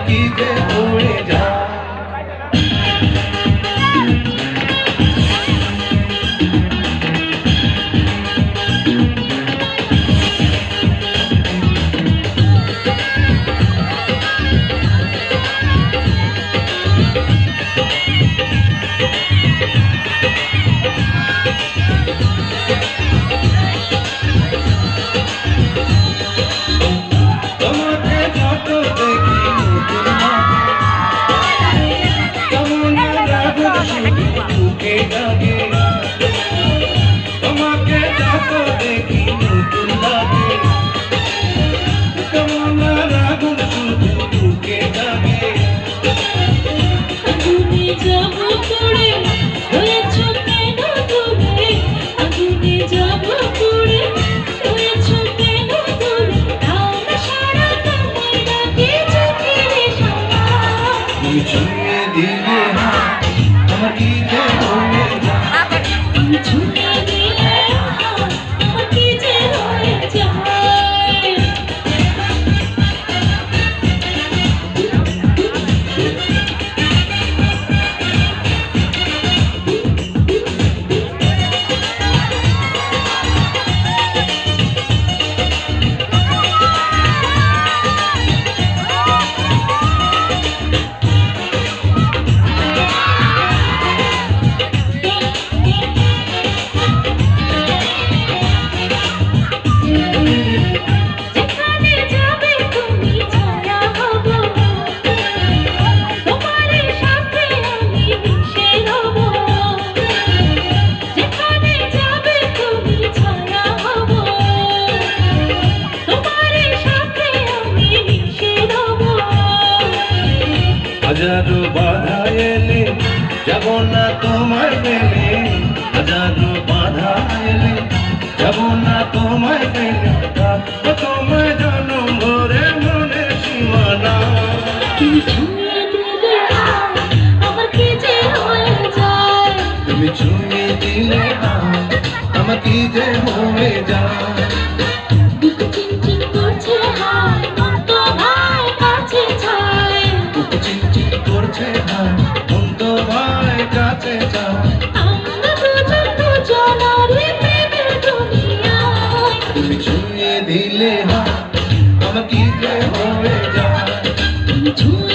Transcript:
কি যে হয়ে যায়। তোমাকে যত দেখি নতুন লাগে, কেমন আগুন শুধু বুকে লাগে। আগুনে যাব পড়ে হয়েছ কেন দূরে, আগুনে যাব পড়ে হয়েছ কেন দূরে, তাও না সারা তোমায় লাগে চোখের সারা। তুমি ছুঁয়ে দিলে আমার কি যে হয়ে যায়। তুমি ছুঁয়ে দিলে আমার কি যে হয়ে যায়। হাজারো বাধা এলে যাব না তোমায় পেলে, হাজারো বাধা এলে যাব না তোমায় পেলে, থাকবো তোমায় জনম ভরে মনে সীমানা। তুমি ছুঁয়ে দিলে আমার কি যে হয়ে যায়। তুমি ছুঁয়ে দিলে আমার কি যে হয়ে যায়। বুক চিনচিন করছে হায়, মন তো ভাই কাছে চায়। বুক চিনচিন করছে মন তো ভাই কাছে চায়। আমরা দুজন দুজনারই প্রেমের দুনিয়ায়। তুমি ছুঁয়ে দিলে আমার কি যে হয়ে যায়। তুমি ছুঁয়ে